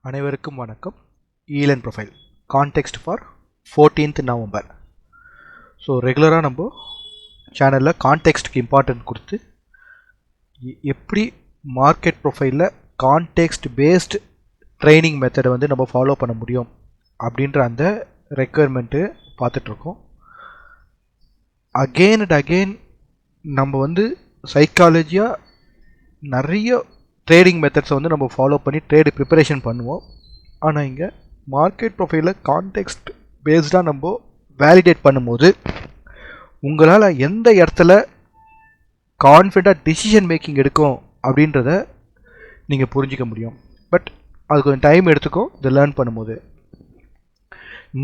அனைவருக்கும் வணக்கம். Elon profile context for 14th November. So ரெகுலராக நம்ம சேனலில் கான்டெக்ஸ்ட்டுக்கு இம்பார்ட்டன்ட் கொடுத்து எப்படி மார்க்கெட் ப்ரொஃபைலில் கான்டெக்ஸ்ட் பேஸ்டு ட்ரைனிங் மெத்தடை வந்து நம்ம ஃபாலோ பண்ண முடியும் அப்படின்ற அந்த ரெக்குயர்மெண்ட்டு பார்த்துட்ருக்கோம். அகெயின் அண்ட் அகெயின் நம்ம வந்து சைக்காலஜியாக நிறைய ட்ரேடிங் மெத்தட்ஸை வந்து நம்ம ஃபாலோ பண்ணி ட்ரேடு ப்ரிப்பரேஷன் பண்ணுவோம். ஆனால் இங்கே மார்க்கெட் ப்ரொஃபைலில் கான்டெக்ஸ்ட் பேஸ்டாக நம்ம வேலிடேட் பண்ணும்போது உங்களால் எந்த இடத்துல கான்ஃபிடென்ட்டாக டிசிஷன் மேக்கிங் எடுக்கும் அப்படின்றத நீங்கள் புரிஞ்சிக்க முடியும். பட் அது கொஞ்சம் டைம் எடுத்துக்கும் இதை லேர்ன் பண்ணும்போது.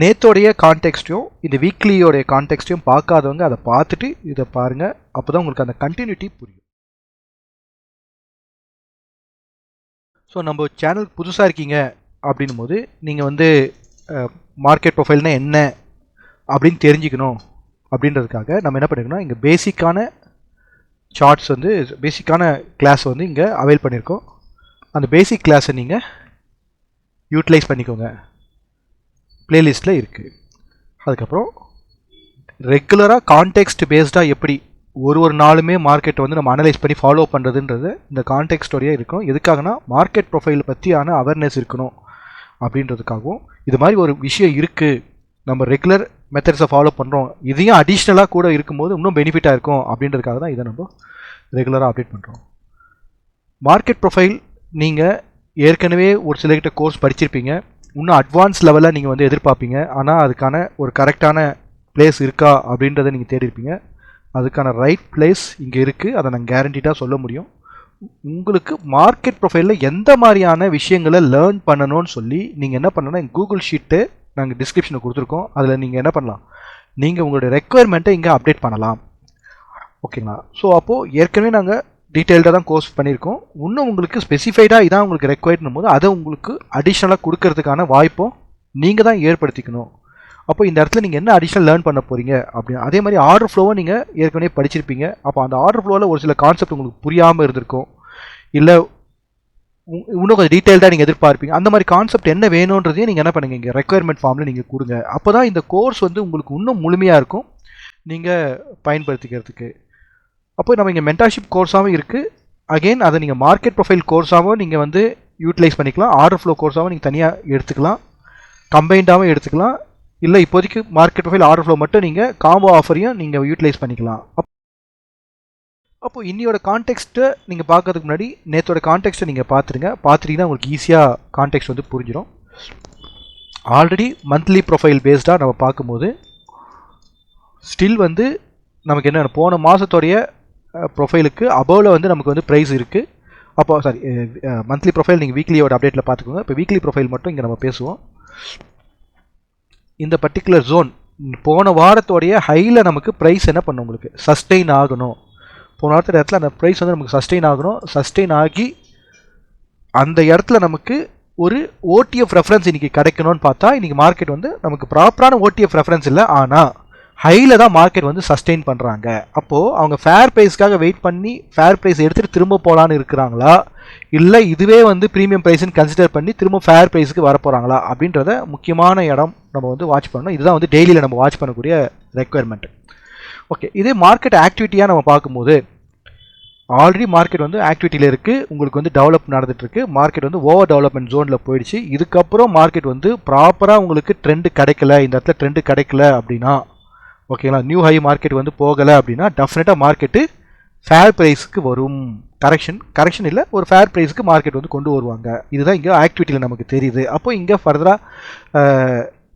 நேத்தோடைய கான்டெக்ஸ்ட்டையும் இந்த வீக்லியோடைய கான்டெக்ஸ்ட்டையும் பார்க்காதவங்க அதை பார்த்துட்டு இதை பாருங்கள். அப்போ தான் உங்களுக்கு அந்த கண்டினியூட்டி புரியும். ஸோ நம்ம சேனலுக்கு புதுசாக இருக்கீங்க அப்படின்னும் போது நீங்கள் வந்து மார்க்கெட் ப்ரொஃபைல்னால் என்ன அப்படின்னு தெரிஞ்சுக்கணும். அப்படின்றதுக்காக நம்ம என்ன பண்ணிருக்கோம்னா இங்கே பேசிக்கான சார்ட்ஸ் வந்து பேசிக்கான கிளாஸ் வந்து இங்கே அவைல் பண்ணியிருக்கோம். அந்த பேசிக் கிளாஸை நீங்கள் யூட்டிலைஸ் பண்ணிக்கோங்க, ப்ளேலிஸ்ட்டில் இருக்குது. அதுக்கப்புறம் ரெகுலராக கான்டெக்ஸ்ட் பேஸ்டாக எப்படி ஒரு நாளுமே மார்க்கெட்டை வந்து நம்ம அனலைஸ் பண்ணி ஃபாலோ பண்ணுறதுன்றது இந்த கான்டெக்ஸ்டோடையே இருக்கும். எதுக்காகனா மார்க்கெட் ப்ரொஃபைல் பற்றியான அவேர்னஸ் இருக்கணும் அப்படின்றதுக்காகவும், இது மாதிரி ஒரு விஷயம் இருக்குது நம்ம ரெகுலர் மெத்தட்ஸை ஃபாலோ பண்ணுறோம், இதையும் அடிஷ்னலாக கூட இருக்கும்போது இன்னும் பெனிஃபிட்டாக இருக்கும் அப்படின்றதுக்காக தான் இதை நம்ம ரெகுலராக அப்டேட் பண்ணுறோம். மார்க்கெட் ப்ரொஃபைல் நீங்கள் ஏற்கனவே ஒரு சிலர்கிட்ட கோர்ஸ் படிச்சிருப்பீங்க, இன்னும் அட்வான்ஸ் லெவலில் நீங்கள் வந்து எதிர்பார்ப்பீங்க. ஆனால் அதுக்கான ஒரு கரெக்டான பிளேஸ் இருக்கா அப்படின்றத நீங்கள் தேடி இருப்பீங்க. அதுக்கான ரைட் பிளேஸ் இங்கே இருக்குது, அதை நான் கேரண்டிடாக சொல்ல முடியும். உங்களுக்கு மார்க்கெட் ப்ரொஃபைலில் எந்த மாதிரியான விஷயங்களை லேர்ன் பண்ணணும்னு சொல்லி நீங்கள் என்ன பண்ணணும்னா கூகுள் ஷீட்டு நாங்கள் டிஸ்கிரிப்ஷனில் கொடுத்துருக்கோம். அதில் நீங்கள் என்ன பண்ணலாம், நீங்கள் உங்களுடைய ரெக்குயர்மெண்ட்டை இங்கே அப்டேட் பண்ணலாம். ஓகேங்களா? ஸோ அப்போது ஏற்கனவே நாங்கள் டீட்டெயில்டாக தான் கோர்ஸ் பண்ணியிருக்கோம். இன்னும் உங்களுக்கு ஸ்பெசிஃபைடாக இதான் உங்களுக்கு ரெக்குயர்டும் போது அதை உங்களுக்கு அடிஷ்னலாக கொடுக்கறதுக்கான வாய்ப்பும் நீங்கள் தான் ஏற்படுத்திக்கணும். அப்போ இந்த இடத்துல நீங்கள் என்ன அடிஷ்னல் லேர்ன் பண்ண போகிறீங்க அப்படின்னு. அதே மாதிரி ஆர்டர் ஃப்ளோவை நீங்கள் ஏற்கனவே படிச்சிருப்பீங்க. அப்போ அந்த ஆர்டர் ஃப்ளோவில் ஒரு சில கான்செப்ட் உங்களுக்கு புரியாமல் இருந்திருக்கும், இல்லை இன்னும் கொஞ்சம் டீட்டெயில்டாக நீங்கள் எதிர்பார்ப்பீங்க. அந்த மாதிரி கான்செப்ட் என்ன வேணுன்றதையும் நீங்கள் என்ன பண்ணுங்கள், இங்கே ரெக்குயர்மெண்ட் ஃபார்மில் நீங்கள் கொடுங்க. அப்போ தான் இந்த கோர்ஸ் வந்து உங்களுக்கு இன்னும் முழுமையாக இருக்கும் நீங்கள் பயன்படுத்திக்கிறதுக்கு. அப்போ நம்ம இங்கே மென்டார்ஷிப் கோர்ஸாகவும் இருக்குது. அகெயின் அதை நீங்கள் மார்க்கெட் ப்ரொஃபைல் கோர்ஸாகவும் நீங்கள் வந்து யூட்டிலைஸ் பண்ணிக்கலாம். ஆர்டர் ஃப்ளோ கோர்ஸாகவும் நீங்கள் தனியாக எடுத்துக்கலாம், கம்பைண்டாகவும் எடுத்துக்கலாம். இல்லை இப்போதைக்கு மார்க்கெட் ப்ரொஃபைல் ஆர்டர் ஃப்ளோ மட்டும் நீங்கள் காம்போ ஆஃபரையும் நீங்கள் யூட்டிலைஸ் பண்ணிக்கலாம். அப்போது இன்னியோட கான்டெக்ஸ்ட்டை நீங்கள் பார்க்கறதுக்கு முன்னாடி நேற்றோட கான்டெக்ஸ்ட்டை நீங்கள் பார்த்துட்டீங்கன்னா உங்களுக்கு ஈஸியாக கான்டெக்ஸ்ட் வந்து புரிஞ்சிடும். ஆல்ரெடி மந்த்லி ப்ரொஃபைல் பேஸ்டாக நம்ம பார்க்கும்போது ஸ்டில் வந்து நமக்கு என்ன போன மாதத்தோடைய ப்ரொஃபைலுக்கு அபோவில் வந்து நமக்கு வந்து ப்ரைஸ் இருக்குது. அப்போ சாரி, மந்த்லி ப்ரொஃபைல் நீங்கள் வீக்லியோட அப்டேட்டில் பார்த்துக்கோங்க. இப்போ வீக்லி ப்ரொஃபைல் மட்டும் இங்கே நம்ம பேசுவோம். இந்த பர்டிகுலர் ஜோன் போன வாரத்தோடைய ஹையில் நமக்கு ப்ரைஸ் என்ன பண்ணும், உங்களுக்கு சஸ்டெயின் ஆகணும். போன வாரத்தோட இடத்துல அந்த ப்ரைஸ் வந்து நமக்கு சஸ்டெயின் ஆகணும். சஸ்டெயின் ஆகி அந்த இடத்துல நமக்கு ஒரு ஓடிஎஃப் ரெஃபரன்ஸ் இன்றைக்கி கிடைக்கணும்னு பார்த்தா இன்றைக்கி மார்க்கெட் வந்து நமக்கு ப்ராப்பரான ஓடிஎஃப் ரெஃபரன்ஸ் இல்லை, ஆனால் ஹையில் தான் மார்க்கெட் வந்து சஸ்டெயின் பண்ணுறாங்க. அப்போது அவங்க ஃபேர் ப்ரைஸ்க்காக வெயிட் பண்ணி ஃபேர் ப்ரைஸ் எடுத்துகிட்டு திரும்ப போகலான்னு இருக்கிறாங்களா, இல்லை இதுவே வந்து ப்ரீமியம் ப்ரைஸ்ன்னு கன்சிடர் பண்ணி திரும்ப ஃபேர் ப்ரைஸுக்கு வர போகிறாங்களா அப்படின்றத முக்கியமான இடம் நம்ம வந்து வாட்ச் பண்ணணும். இதுதான் வந்து டெய்லியில் நம்ம வாட்ச் பண்ணக்கூடிய ரெக்குயர்மெண்ட். ஓகே, இதே மார்க்கெட் ஆக்டிவிட்டியாக நம்ம பார்க்கும்போது ஆல்ரெடி மார்க்கெட் வந்து ஆக்டிவிட்டியில் இருக்குது, உங்களுக்கு வந்து டெவலப் நடந்துகிட்ருக்கு. மார்க்கெட் வந்து ஓவர் டெவலப்மெண்ட் ஜோனில் போயிடுச்சு. இதுக்கப்புறம் மார்க்கெட் வந்து ப்ராப்பராக உங்களுக்கு ட்ரெண்டு கிடைக்கல, இந்த இடத்துல ட்ரெண்டு கிடைக்கல அப்படின்னா, ஓகேங்களா, நியூ ஹை மார்க்கெட் வந்து போகலை அப்படின்னா டெஃபினட்டாக மார்க்கெட்டு ஃபேர் ப்ரைஸுக்கு வரும். கரெக்ஷன் இல்லை, ஒரு ஃபேர் ப்ரைஸுக்கு மார்க்கெட் வந்து கொண்டு வருவாங்க. இதுதான் இங்கே ஆக்டிவிட்டியில் நமக்கு தெரியுது. அப்போ இங்கே ஃபர்தராக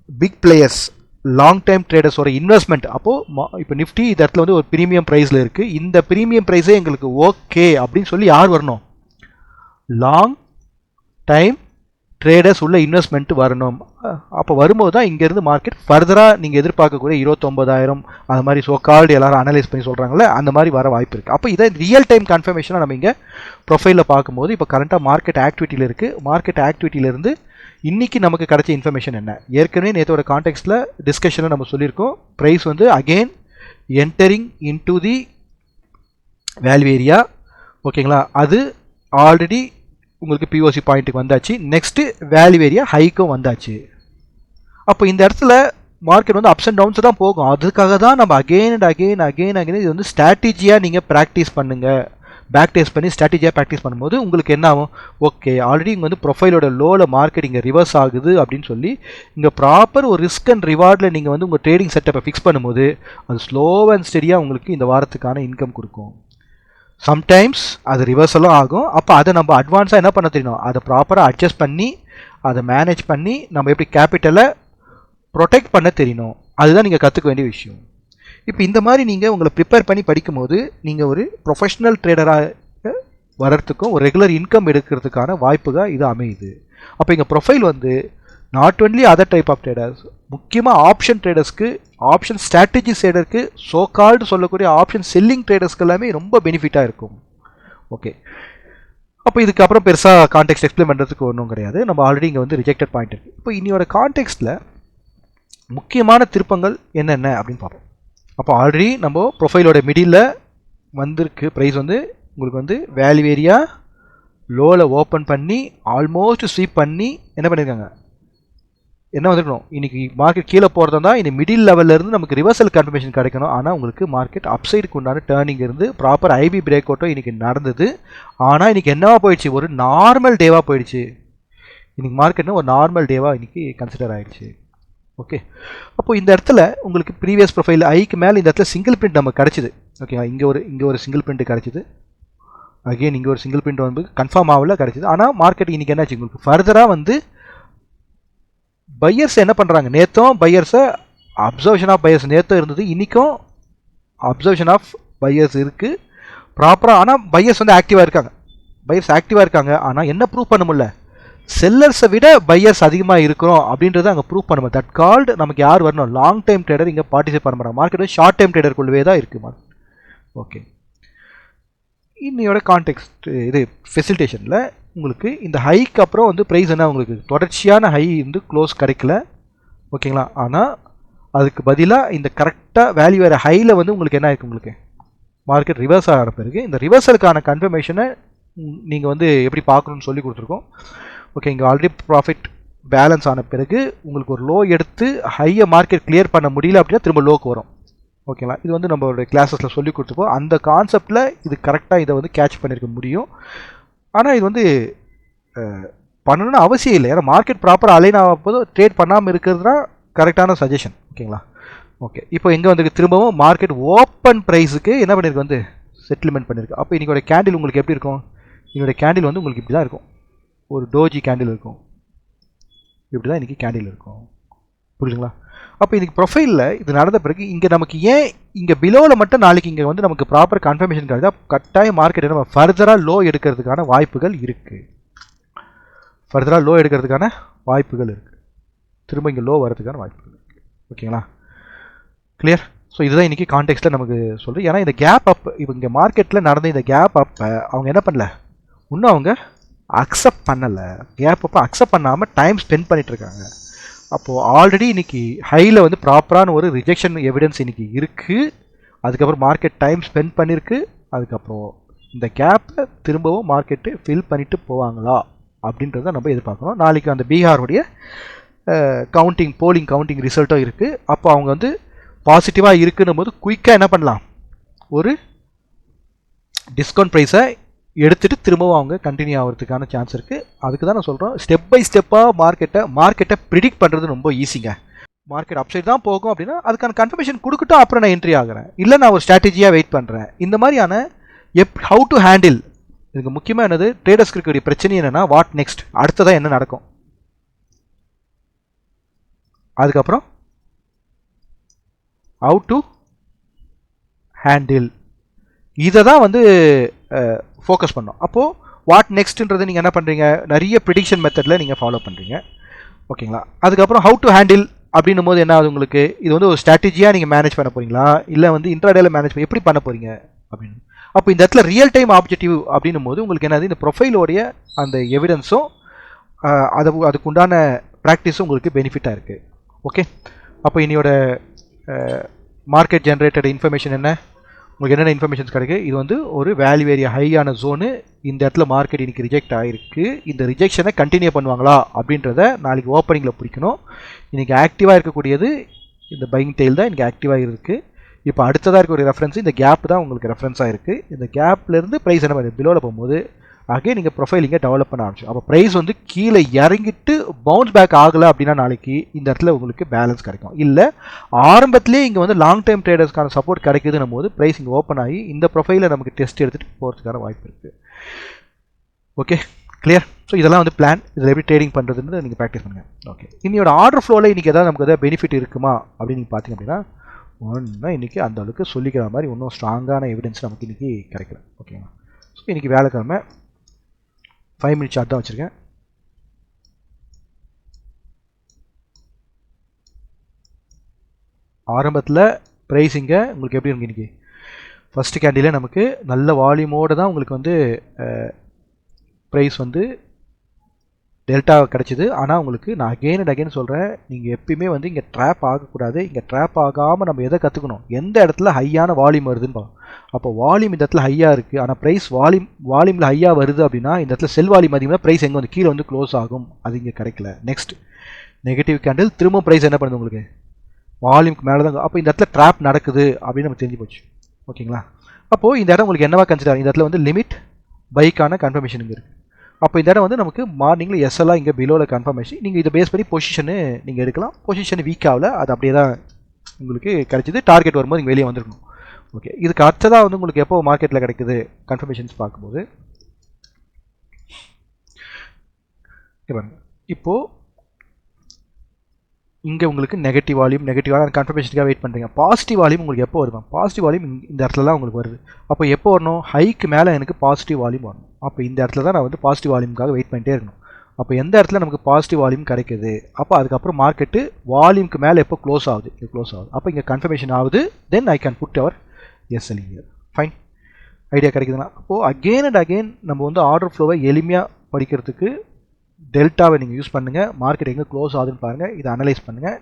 பிக் பிளேயர்ஸ் லாங் டைம் ட்ரேடர்ஸோட இன்வெஸ்ட்மெண்ட். அப்போது இப்போ நிஃப்டி இந்த இடத்துல வந்து ஒரு ப்ரீமியம் ப்ரைஸில் இருக்குது. இந்த ப்ரீமியம் ப்ரைஸே எங்களுக்கு ஓகே அப்படின்னு சொல்லி யார் வரணும், லாங் டைம் ட்ரேடர்ஸ் உள்ள இன்வெஸ்ட்மெண்ட் வரணும். அப்போ வரும்போது தான் இங்கேருந்து மார்க்கெட் ஃபர்தராக நீங்கள் எதிர்பார்க்கக்கூடிய 29,000 அது மாதிரி சோகால்டு எல்லாரும் அனலைஸ் பண்ணி சொல்கிறாங்களே அந்த மாதிரி வர வாய்ப்பு இருக்குது. அப்போ இதை ரியல் டைம் கன்ஃபர்மேஷனாக நம்ம இங்கே ப்ரொஃபைலில் பார்க்கும்போது இப்போ கரண்ட்டாக மார்க்கெட் ஆக்டிவிட்டியில் இருக்குது. மார்க்கெட் ஆக்டிவிட்டியிலேருந்து இன்றைக்கி நமக்கு கிடைச்ச இன்ஃபர்மேஷன் என்ன, ஏற்கனவே நேற்றோட கான்டெக்ஸ்ட்டில் டிஸ்கஷனில் நம்ம சொல்லியிருக்கோம். ப்ரைஸ் வந்து again entering into the value area, ஓகேங்களா, அது ஆல்ரெடி உங்களுக்கு பிஓசி பாயிண்ட்டுக்கு வந்தாச்சு. நெக்ஸ்ட்டு வேல்யூ ஏரியா ஹைக்கும் வந்தாச்சு. அப்போ இந்த இடத்துல மார்க்கெட் வந்து அப்ஸ் அண்ட் டவுன்ஸ் தான் போகும். அதுக்காக தான் நம்ம அகெயின் அண்ட் அகெயின் இது வந்து ஸ்ட்ராட்டஜியாக நீங்கள் ப்ராக்டிஸ் பண்ணுங்கள். பேக் டெஸ்ட் பண்ணி ஸ்ட்ராட்டஜியாக ப்ராக்டிஸ் பண்ணும்போது உங்களுக்கு என்ன ஆகும், ஓகே ஆல்ரெடி இங்கே வந்து ப்ரொஃபைலோட லோவில் மார்க்கெட் இங்கே ரிவர்ஸ் ஆகுது அப்படின்னு சொல்லி இங்கே ப்ராப்பர் ஒரு ரிஸ்க் அண்ட் ரிவார்டில் நீங்கள் வந்து உங்கள் ட்ரேடிங் செட்டப்பை ஃபிக்ஸ் பண்ணும்போது அது ஸ்லோ அண்ட் ஸ்டெடியாக உங்களுக்கு இந்த வாரத்துக்கான இன்கம் கொடுக்கும். சம்டைம்ஸ் அது ரிவர்ஸலும் ஆகும். அப்போ அதை நம்ம அட்வான்ஸாக என்ன பண்ண தெரியணும், அதை ப்ராப்பராக அட்ஜஸ்ட் பண்ணி அதை மேனேஜ் பண்ணி நம்ம எப்படி கேபிட்டலை ப்ரொடெக்ட் பண்ண தெரியணும். அதுதான் நீங்கள் கற்றுக்க வேண்டிய விஷயம். இப்போ இந்த மாதிரி நீங்கள் உங்களை ப்ரிப்பேர் பண்ணி படிக்கும்போது நீங்கள் ஒரு ப்ரொஃபஷ்னல் ட்ரேடராக வர்றதுக்கும் ஒரு ரெகுலர் இன்கம் எடுக்கிறதுக்கான வாய்ப்புகள் இது அமையுது. அப்போ இங்கே ப்ரொஃபைல் வந்து not only other type of traders, முக்கியமாக ஆப்ஷன் ட்ரேடர்ஸ்க்கு, ஆப்ஷன் ஸ்ட்ராட்டஜி ட்ரேடருக்கு, சோ கால்டு சொல்லக்கூடிய ஆப்ஷன் செல்லிங் ட்ரேடர்ஸ்க்கு எல்லாமே ரொம்ப பெனிஃபிட்டாக இருக்கும். ஓகே, அப்போ இதுக்கப்புறம் பெருசாக கான்டெக்ஸ்ட் எக்ஸ்பிளைன் பண்ணுறதுக்கு ஒன்றும் கிடையாது. நம்ம ஆல்ரெடி இங்கே வந்து ரிஜெக்டட் பாயிண்ட் இருக்குது. இப்போ இன்னையோட கான்டெக்ஸ்ட்டில் முக்கியமான திருப்பங்கள் என்னென்ன அப்படின்னு பார்ப்போம். அப்போ ஆல்ரெடி நம்ம ப்ரொஃபைலோட மிடில் வந்திருக்கு ப்ரைஸ் வந்து உங்களுக்கு வந்து வேல்யூ ஏரியா லோவில் ஓப்பன் பண்ணி ஆல்மோஸ்ட் ஸ்வீப் பண்ணி என்ன பண்ணியிருக்காங்க, என்ன வந்துருக்கணும், இன்றைக்கி மார்க்கெட் கீழே போகிறதா தான் இந்த மிடில் லெவல்லேருந்து நமக்கு ரிவர்சல் கன்ஃபர்மேஷன் கிடைக்கணும். ஆனால் உங்களுக்கு மார்க்கெட் அப்சைடுக்கு உண்டான டேர்னிங் இருந்து ப்ராப்பர் ஐபி பிரேக் அவுட்டும் இன்றைக்கி நடந்தது. ஆனால் இன்றைக்கி என்னவா போயிடுச்சு, ஒரு நார்மல் டேவாக போயிடுச்சு. இன்றைக்கி மார்க்கெட்னு ஒரு நார்மல் டேவாக இன்றைக்கி கன்சிடர் ஆகிடுச்சு. ஓகே, அப்போ இந்த இடத்துல உங்களுக்கு ப்ரீவியஸ் ப்ரொஃபைல் ஐக்கு மேலே இந்த இடத்துல சிங்கிள் பிரிண்ட் நமக்கு கிடச்சிது. ஓகேங்களா, இங்கே ஒரு சிங்கிள் பிரிண்ட் கிடச்சிது. அகெயின் இங்கே ஒரு சிங்கிள் பிரிண்ட் வந்து கன்ஃபார்ம் ஆகல கிடச்சிது. ஆனால் மார்க்கெட் இன்றைக்கி என்னாச்சு, உங்களுக்கு ஃபர்தராக வந்து பையர்ஸ் என்ன பண்ணுறாங்க, நேற்றும் பையர்ஸை அப்சர்வேஷன் ஆஃப் பையர்ஸ் நேற்றும் இருந்தது, இன்றைக்கும் அப்சர்வேஷன் ஆஃப் பையர்ஸ் இருக்குது ப்ராப்பராக. ஆனால் பையர்ஸ் வந்து ஆக்டிவாக இருக்காங்க. ஆனால் என்ன ப்ரூவ் பண்ண முடியல, செல்லர்ஸை விட பையர்ஸ் அதிகமாக இருக்கிறோம் அப்படின்றத அங்கே ப்ரூவ் பண்ண முடியும். தட் கால்டு நமக்கு யார் வரணும், லாங் டைம் ட்ரேடர் இங்கே பார்ட்டிசிபேட் பண்ண மாட்டாங்க. மார்க்கெட் வந்து ஷார்ட் டைம் ட்ரேடருக்குள்ளவே தான் இருக்குது மார்க்கெட். ஓகே, இன்னையோட கான்டெக்ஸ்ட் இது ஃபெசிலிட்டேஷனில் உங்களுக்கு இந்த ஹைக்கு அப்புறம் வந்து ப்ரைஸ் என்ன, உங்களுக்கு தொடர்ச்சியான ஹை வந்து க்ளோஸ் கிடைக்கல. ஓகேங்களா, ஆனால் அதுக்கு பதிலாக இந்த கரெக்டாக வேல்யூ வேறு ஹையில் வந்து உங்களுக்கு என்ன இருக்குது, உங்களுக்கு மார்க்கெட் ரிவர்ஸ் ஆகிற பிறகு இந்த ரிவர்சலுக்கான கன்ஃபர்மேஷனை நீங்கள் வந்து எப்படி பார்க்கணுன்னு சொல்லி கொடுத்துருக்கோம். ஓகே, இங்கே ஆல்ரெடி ப்ராஃபிட் பேலன்ஸ் ஆன பிறகு உங்களுக்கு ஒரு லோ எடுத்து ஹையை மார்க்கெட் கிளியர் பண்ண முடியல அப்படின்னா திரும்ப லோக்கு வரும். ஓகேங்களா, இது வந்து நம்மளோட கிளாஸஸில் சொல்லி கொடுத்துப்போம். அந்த கான்செப்டில் இது கரெக்டாக இதை வந்து கேட்ச் பண்ணியிருக்க முடியும். ஆனால் இது வந்து பண்ணணும்னு அவசியம் இல்லை. ஏன்னா மார்க்கெட் ப்ராப்பராக அலைன் ஆகும் போது ட்ரேட் பண்ணாமல் இருக்கிறது தான் கரெக்டான சஜஷன். ஓகேங்களா, ஓகே, இப்போ எங்கே வந்து திரும்பவும் மார்க்கெட் ஓப்பன் ப்ரைஸுக்கு என்ன பண்ணியிருக்கு, வந்து செட்டில்மெண்ட் பண்ணியிருக்கு. அப்போ இன்றைக்கோட கேண்டில் உங்களுக்கு எப்படி இருக்கும், என்னோடய கேண்டில் வந்து உங்களுக்கு இப்படி தான் இருக்கும், ஒரு டோஜி கேண்டில் இருக்கும், இப்படி தான் இன்றைக்கி கேண்டில் இருக்கும். புரியுதுங்களா? அப்போ இன்றைக்கி ப்ரொஃபைலில் இது நடந்த பிறகு இங்கே நமக்கு ஏன் இங்கே பிலோவில் மட்டும் நாளைக்கு இங்கே வந்து நமக்கு ப்ராப்பர் கன்ஃபர்மேஷன் கிடையாது, கட்டாயம் மார்க்கெட் நம்ம ஃபர்தராக லோ எடுக்கிறதுக்கான வாய்ப்புகள் இருக்குது. திரும்ப இங்கே லோ வரதுக்கான வாய்ப்புகள் இருக்குது. ஓகேங்களா, கிளியர்? ஸோ இதுதான் இன்றைக்கி கான்டெக்ஸ்ட்டில் நமக்கு சொல்கிறேன். ஏன்னா இந்த கேப் அப், இப்போ இங்கே மார்க்கெட்டில் நடந்த இந்த கேப் அப்பை அவங்க என்ன பண்ணல, இன்னும் அவங்க அக்செப்ட் பண்ணலை. கேப் அப்போ அக்செப்ட் பண்ணாமல் டைம் ஸ்பெண்ட் பண்ணிகிட்ருக்காங்க. அப்போது ஆல்ரெடி இன்றைக்கி ஹையில் வந்து ப்ராப்பரான ஒரு ரிஜெக்ஷன் எவிடன்ஸ் இன்றைக்கி இருக்குது. அதுக்கப்புறம் மார்க்கெட் டைம் ஸ்பெண்ட் பண்ணியிருக்கு. அதுக்கப்புறம் இந்த கேப்பை திரும்பவும் மார்க்கெட்டு ஃபில் பண்ணிவிட்டு போவாங்களா அப்படின்றத நம்ம எதிர்பார்க்கணும். நாளைக்கு அந்த பீகாருடைய போலிங் கவுண்டிங் ரிசல்ட்டும் இருக்குது. அப்போ அவங்க வந்து பாசிட்டிவாக இருக்குன்னும் போது குயிக்காக என்ன பண்ணலாம், ஒரு டிஸ்கவுண்ட் ப்ரைஸை எடுத்துகிட்டு திரும்பவும் அவங்க கண்டினியூ ஆகிறதுக்கான சான்ஸ் இருக்குது. அதுக்கு தான் நான் சொல்கிறோம், ஸ்டெப் பை ஸ்டெப்பாக மார்க்கெட்டை ப்ரிடிக்ட் பண்ணுறது ரொம்ப ஈஸிங்க. மார்க்கெட் அப்சைட் தான் போகும் அப்படின்னா அதுக்கான கன்ஃபர்மேஷன் கொடுக்கட்டும், அப்புறம் நான் என்ட்ரி ஆகிறேன், இல்லை நான் ஒரு ஸ்ட்ராட்டஜியாக வெயிட் பண்ணுறேன். இந்த மாதிரியான ஹவு டு ஹேண்டில், இதுக்கு முக்கியமாக என்னது, ட்ரேடர்ஸ்க்கு இருக்கக்கூடிய பிரச்சனை என்னென்னா வாட் நெக்ஸ்ட், அடுத்ததான் என்ன நடக்கும், அதுக்கப்புறம் ஹவு டு ஹேண்டில், இதை தான் வந்து ஃபோக்கஸ் பண்ணோம். அப்போது வாட் நெக்ஸ்ட்ன்றது நீங்கள் என்ன பண்ணுறீங்க, நிறைய ப்ரிடிக்ஷன் மெத்தடில் நீங்கள் ஃபாலோ பண்ணுறீங்க. ஓகேங்களா, அதுக்கப்புறம் ஹவு டு ஹேண்டில் அப்படின்னும் போது என்ன ஆகுது, உங்களுக்கு இது வந்து ஒரு ஸ்ட்ராட்டஜியாக நீங்கள் மேனேஜ் பண்ண போகிறீங்களா, இல்லை வந்து இன்ட்ராடேல மேனேஜ் பண்ணி எப்படி பண்ண போகிறீங்க அப்படின்னு. அப்போ இந்த இடத்துல ரியல் டைம் ஆப்ஜெக்டிவ் அப்படின்னும் போது உங்களுக்கு என்னது, இந்த ப்ரொஃபைலோடைய அந்த எவிடன்ஸும் அதுக்குண்டான ப்ராக்டிஸும் உங்களுக்கு பெனிஃபிட்டாக இருக்குது. ஓகே, அப்போ இன்னையோட மார்க்கெட் ஜென்ரேட்டட் இன்ஃபர்மேஷன் என்ன, உங்களுக்கு என்னென்ன இன்ஃபர்மேஷன்ஸ் கிடைக்கும். இது வந்து ஒரு வேல்யூ ஏரியா ஹையான ஜோனு. இந்த இடத்துல மார்க்கெட் இன்னைக்கு ரிஜெக்ட் ஆகிருக்கு. இந்த ரிஜெக்ஷனை கண்டினியூ பண்ணுவாங்களா அப்படின்றத நாளைக்கு ஓப்பனிங்கில் பிடிக்கணும். இன்றைக்கி ஆக்டிவாக இருக்கக்கூடியது இந்த பையிங் டெயில் தான் இன்றைக்கி ஆக்டிவாக இருக்குது. இப்போ அடுத்ததாக இருக்க ஒரு ரெஃபரன்ஸ் இந்த கேப் தான் உங்களுக்கு ரெஃபரன்ஸாக இருக்குது. இந்த கேப்லேருந்து ப்ரைஸ் என்ன பண்ணுது பிலோவில் போகும்போது ஆகே நீங்கள் ப்ரொஃபைல் இங்கே டெவலப் பண்ண ஆரம்பிச்சு. அப்போ ப்ரைஸ் வந்து கீழே இறங்கிட்டு பவுன்ஸ் பேக் ஆகலை அப்படின்னா நாளைக்கு இந்த இடத்துல உங்களுக்கு பேலன்ஸ் கிடைக்கும். இல்லை ஆரம்பத்திலே இங்கே வந்து லாங் டைம் ட்ரேடர்ஸ்க்கான சப்போர்ட் கிடைக்குதுன்னும் போது ப்ரைஸ் இங்கே ஓப்பன் ஆகி இந்த ப்ரொஃபைலை நமக்கு டெஸ்ட் எடுத்துகிட்டு போகிறதுக்கான வாய்ப்பு இருக்குது. Okay, clear. ஸோ இதெல்லாம் வந்து பிளான், இதில் எப்படி ட்ரேடிங் பண்ணுறதுன்னு நீங்கள் ப்ராக்டிஸ் பண்ணுங்கள். ஓகே, இன்னையோட ஆர்டர் ஃப்ளோவில் இன்றைக்கி எதாவது நமக்கு எதாவது பெனிஃபிட் இருக்குமா அப்படின்னு நீங்கள் பார்த்தீங்க அப்படின்னா ஒன்றும் இன்றைக்கி அந்த அளவுக்கு சொல்லிக்கிற மாதிரி ஒன்றும் ஸ்ட்ராங்கான எவிடன்ஸ் நமக்கு இன்றைக்கி கிடைக்கல. ஓகேங்களா? ஸோ இன்றைக்கி வேலைக்கிழமை 5 மினிட் சார்ட் தான் வச்சுருக்கேன். ஆரம்பத்தில் ப்ரைஸிங்க உங்களுக்கு எப்படி இருக்கு இன்றைக்கி ஃபஸ்ட்டு கேண்டிலே நமக்கு நல்ல வால்யூமோடு தான் உங்களுக்கு வந்து ப்ரைஸ் வந்து டெல்டா கிடச்சிது. ஆனால் உங்களுக்கு நான் அகெயின் அண்ட் அகெயின் சொல்கிறேன், நீங்கள் எப்பயுமே வந்து இங்கே ட்ராப் ஆகக்கூடாது. இங்கே ட்ராப் ஆகாமல் நம்ம எதை கற்றுக்கணும், எந்த இடத்துல ஹையான வால்யூம் வருதுன்னு பார்க்கணும். அப்போ வால்யூம் இந்த இடத்துல ஹையாக இருக்குது, ஆனால் ப்ரைஸ் வால்யூமில் ஹையாக வருது அப்படின்னா இந்த இடத்துல செல் வால்யூம் அதிகமாக ப்ரைஸ் எங்கே வந்து கீழே வந்து க்ளோஸ் ஆகும். அது இங்கே கிடைக்கல. நெக்ஸ்ட் நெகட்டிவ் கேண்டில் திரும்ப ப்ரைஸ் என்ன பண்ணுது உங்களுக்கு வால்யூம்க்கு மேலே தான். அப்போ இந்த இடத்துல ட்ராப் நடக்குது அப்படின்னு நம்ம தெரிஞ்சு போச்சு. ஓகேங்களா? அப்போது இந்த இடம் உங்களுக்கு என்னவா கன்சிடர், இந்த இடத்துல வந்து லிமிட் பைக்கான கன்ஃபர்மேஷன் இங்கே இருக்குது. அப்போ இந்த இடம் வந்து நமக்கு மார்னிங்கில் எஸ்எல்லாம் இங்கே பிலோவில் கன்ஃபர்மேஷன். நீங்கள் இதை பேஸ் பண்ணி பொசிஷனு நீங்கள் எடுக்கலாம். பொசிஷன் வீக் ஆகல, அது அப்படியே தான் உங்களுக்கு கிடைச்சிது. டார்கெட் வரும்போது இங்கே வெளியே வந்துருக்கணும். ஓகே, இதுக்கு அடுத்ததாக வந்து உங்களுக்கு எப்போ மார்க்கெட்டில் கிடைக்குது கன்ஃபர்மேஷன்ஸ் பார்க்கும்போது இப்போது இங்கே உங்களுக்கு நெகட்டிவ் வால்யூம் கன்ஃபர்மேஷனுக்காக வெயிட் பண்ணுறீங்க. பாசிட்டிவ் வால்யூம் உங்களுக்கு எப்போ வருவாங்க, பாசிட்டிவ் வால்யூம் இந்த இடத்துல தான் உங்களுக்கு வருது. அப்போ எப்போ வரணும், ஹைக்கு மேலே எனக்கு பாசிட்டிவ் வால்யூம் வரணும். அப்போ இந்த இடத்துல தான் நான் வந்து பாசிட்டிவ் வால்யூமுக்காக வெயிட் பண்ணிட்டே இருக்கணும். அப்போ எந்த இடத்துல நமக்கு பாசிட்டிவ் வால்யூம் கிடைக்குது, அப்போ அதுக்கப்புறம் மார்க்கெட்டு வால்யூமுக்கு மேலே எப்போ க்ளோஸ் ஆகுது, அப்போ இங்கே கன்ஃபர்மேஷன் ஆகுது. Then I can put our SL here. Fine, idea கிடைக்குதுன்னா அப்போது அகெயின் அண்ட் அகெயின் நம்ம வந்து ஆர்டர் ஃப்ளோவை எளிமையாக படிக்கிறதுக்கு டெல்டாவை நீங்கள் யூஸ் பண்ணுங்கள். மார்க்கெட் எங்கே க்ளோஸ் ஆகுதுன்னு பாருங்கள், இதை அனலைஸ் பண்ணுங்கள்.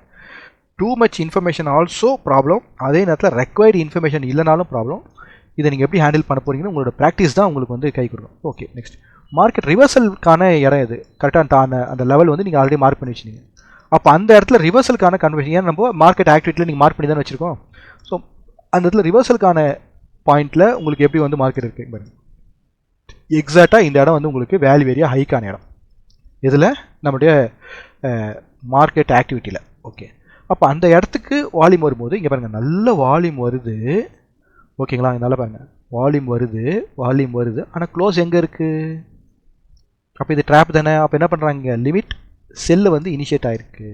Too much information also problem, அதே நேரத்தில் ரெக்வயர்டு இன்ஃபர்மேஷன் இல்லைனாலும் ப்ராப்ளம். இதை நீங்கள் எப்படி ஹேண்டில் பண்ண போகிறீங்கன்னு உங்களோட ப்ராக்டிஸ் தான் உங்களுக்கு வந்து கை கொடுக்கும். ஓகே, நெக்ஸ்ட் மார்க்கெட் ரிவர்சலுக்கான இடம் இது கரெக்டாக அந்த லெவல் வந்து நீங்கள் ஆல்ரெடி மார்க் பண்ணி வச்சுருங்க. அப்போ அந்த இடத்துல ரிவர்சலுக்கான கன்வர்ஷன், ஏன்னா நம்ம மார்க்கெட் ஆக்டிவிட்டியில் நீங்கள் மார்க் பண்ணி தானே வச்சுருக்கோம். ஸோ அந்த இடத்துல ரிவர்சலுக்கான பாயிண்டில் உங்களுக்கு எப்படி வந்து மார்க்கெட் இருக்குது பாருங்கள். எக்ஸாக்டாக இந்த இடம் வந்து உங்களுக்கு வேல்யூ ஏரியா ஹைக்கான இடம் இதில் நம்முடைய மார்க்கெட் ஆக்டிவிட்டியில். ஓகே, அப்போ அந்த இடத்துக்கு வால்யூம் வரும்போது இங்கே பாருங்கள் நல்ல வால்யூம் வருது. ஓகேங்களா? நல்லா பாருங்கள், வால்யூம் வருது ஆனால் க்ளோஸ் எங்கே இருக்குது? அப்போ இது ட்ராப் தானே. அப்போ என்ன பண்ணுறாங்க, லிமிட் செல்லு வந்து இனிஷியேட் ஆகிருக்கு.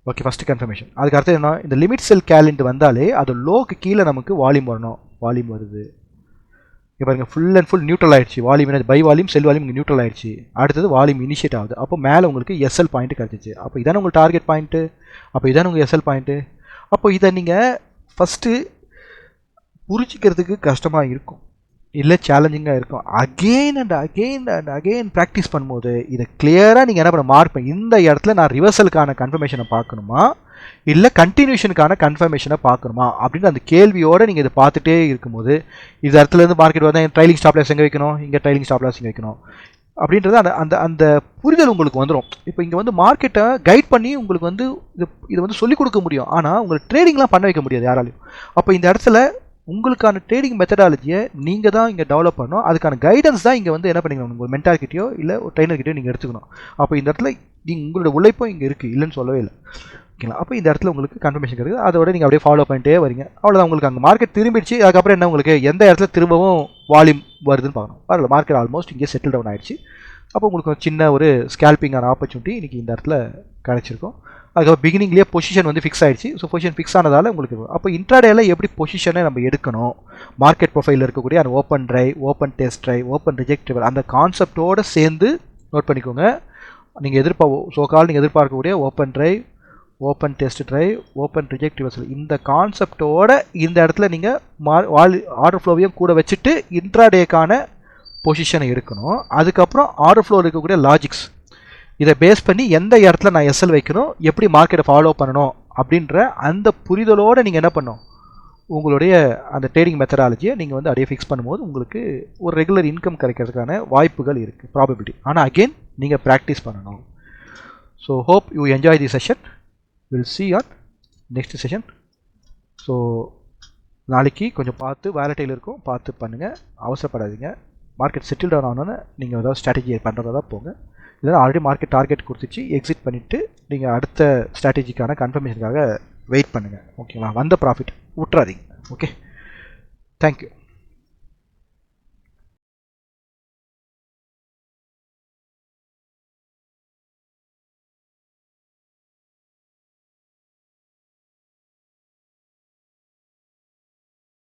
Okay, first confirmation. அதுக்கு அடுத்து என்ன, இந்த லிமிட் செல் கேலண்ட் வந்தாலே அது லோக்கு கீழே நமக்கு வால்யூம் வரணும். வால்யூம் வருது. இங்கே பாருங்கள், ஃபுல் அண்ட் ஃபுல் நியூட்ரல் ஆகிடுச்சு. Volume by volume cell volume இங்கே நியூட்ரல் ஆகிடுச்சு. அடுத்தது வால்யூம் இனிஷியேட் ஆகுது. அப்போ மேலே உங்களுக்கு எஸ்எல் பாயிண்ட் கிடச்சிச்சு. அப்போ இதான உங்களுக்கு டார்கெட் பாயிண்ட்டு, அப்போ இதான உங்கள் எஸ்எல் பாயிண்ட்டு. அப்போ இதை நீங்கள் ஃபஸ்ட்டு புரிஞ்சிக்கிறதுக்கு கஷ்டமாக இருக்கும், இல்லை சேலஞ்சிங்காக இருக்கும். அகெயின் அண்ட் அகெயின் ப்ராக்டிஸ் பண்ணும்போது இதை கிளியராக நீங்கள் என்ன பண்ண மார்க் பண்ணி, இந்த இடத்துல நான் ரிவர்சலுக்கான கன்ஃபர்மேஷனை பார்க்கணுமா இல்லை கண்டினியூஷனுக்கான கன்ஃபர்மேஷனை பார்க்கணுமா அப்படின்ற அந்த கேள்வியோடு நீங்கள் இதை பார்த்துட்டே இருக்கும்போது இந்த இடத்துலேருந்து மார்க்கெட் வந்தால் ட்ரைலிங் ஸ்டாப் லாஸ் எங்கே வைக்கணும், இங்கே ட்ரைலிங் ஸ்டாப் லாஸ் இங்கே வைக்கணும் அப்படின்றது அந்த அந்த அந்த புரிதல் உங்களுக்கு வந்துடும். இப்போ இங்கே வந்து மார்க்கெட்டை கைட் பண்ணி உங்களுக்கு வந்து இதை வந்து சொல்லிக் கொடுக்க முடியும், ஆனால் உங்களுக்கு ட்ரேடிங்லாம் பண்ண வைக்க முடியாது யாராலையும். அப்போ இந்த இடத்துல உங்களுக்கான ட்ரேடிங் மெத்தடாலஜியை நீங்கள் தான் இங்கே டெவலப் பண்ணணும். அதுக்கான கைடன்ஸ் தான் இங்கே வந்து என்ன பண்ணிக்கணும், உங்கள் மென்டார்கிட்டயோ இல்லை ஒரு ட்ரைனர்கிட்டயோ நீங்கள் எடுத்துக்கணும். அப்போ இந்த இடத்துல நீங்கள் உங்களோட உழைப்பும் இங்கே இருக்குது, இல்லைன்னு சொல்லவே இல்லை. ஓகேங்களா? அப்போ இந்த இடத்துல உங்களுக்கு கன்ஃபர்மேஷன் இருக்குது. அதோட நீங்கள் அப்படியே ஃபாலோ பண்ணிட்டே வரீங்க. அவ்வளோதான், உங்களுக்கு அங்கே மார்க்கெட் திரும்பிடுச்சு. அதுக்கப்புறம் என்ன, உங்களுக்கு எந்த இடத்துல திரும்பவும் வால்யூம் வருதுன்னு பார்க்கணும். வரல, மார்க்கெட் ஆல்மோஸ்ட் இங்கே செட்டில் டவுன் ஆகிடுச்சு. அப்போ உங்களுக்கு சின்ன ஒரு ஸ்கேல்பிங்கான ஆப்பர்ச்சுனிட்டி இன்றைக்கி இந்த இடத்துல கிடச்சிருக்கும். அதுக்கப்புறம் பிகினிங்லேயே பொசிஷன் வந்து ஃபிக்ஸ் ஆகிடுச்சு. ஸோ பொசிஷன் ஃபிக்ஸ் ஆனதால் உங்களுக்கு அப்போ இன்ட்ராடேல எப்படி பொசிஷனை நம்ம எடுக்கணும், மார்க்கெட் ப்ரொஃபைலில் இருக்கக்கூடிய அந்த open try, open test try, open reject அந்த கான்செப்டோடு சேர்ந்து நோட் பண்ணிக்கோங்க. நீங்கள் நீங்கள் எதிர்பார்க்கக்கூடிய open try, open test try, open reject reversal, இந்த கான்செப்டோட இந்த இடத்துல நீங்கள் ஆர்டர் ஃப்ளோவையும் கூட வச்சுட்டு இன்ட்ராடேக்கான பொசிஷனை எடுக்கணும். அதுக்கப்புறம் ஆர்டர் ஃப்ளோவில் இருக்கக்கூடிய லாஜிக்ஸ், இதை பேஸ் பண்ணி எந்த இடத்துல நான் எஸ்எல் வைக்கணும், எப்படி மார்க்கெட்டை ஃபாலோ பண்ணணும் அப்படின்ற அந்த புரிதலோடு நீங்கள் என்ன பண்ணணும், உங்களுடைய அந்த ட்ரேடிங் மெத்தடாலஜியை நீங்கள் வந்து அப்படியே ஃபிக்ஸ் பண்ணும்போது உங்களுக்கு ஒரு ரெகுலர் இன்கம் கிடைக்கிறதுக்கான வாய்ப்புகள் இருக்குது, ப்ராபபிலிட்டி. ஆனால் அகெயின் நீங்கள் ப்ராக்டிஸ் பண்ணணும். So hope you enjoy the session. Will see on next session. So நாளைக்கு கொஞ்சம் பார்த்து வேலட்டைல் இருக்கும், பார்த்து பண்ணுங்கள், அவசரப்படாதீங்க. மார்க்கெட் செட்டில் டவுன் ஆனோன்னு நீங்கள் ஏதாவது ஸ்ட்ராட்டஜி பண்ணுறதா போங்க. இல்லைனா ஆல்ரெடி மார்க்கெட் டார்கெட் கொடுத்துச்சு, எக்ஸிட் பண்ணிவிட்டு நீங்கள் அடுத்த ஸ்ட்ராட்டஜிக்கான கன்ஃபர்மேஷனுக்காக வெயிட் பண்ணுங்கள். ஓகேங்களா? வந்த ப்ராஃபிட் விட்றாதீங்க. Okay, thank you.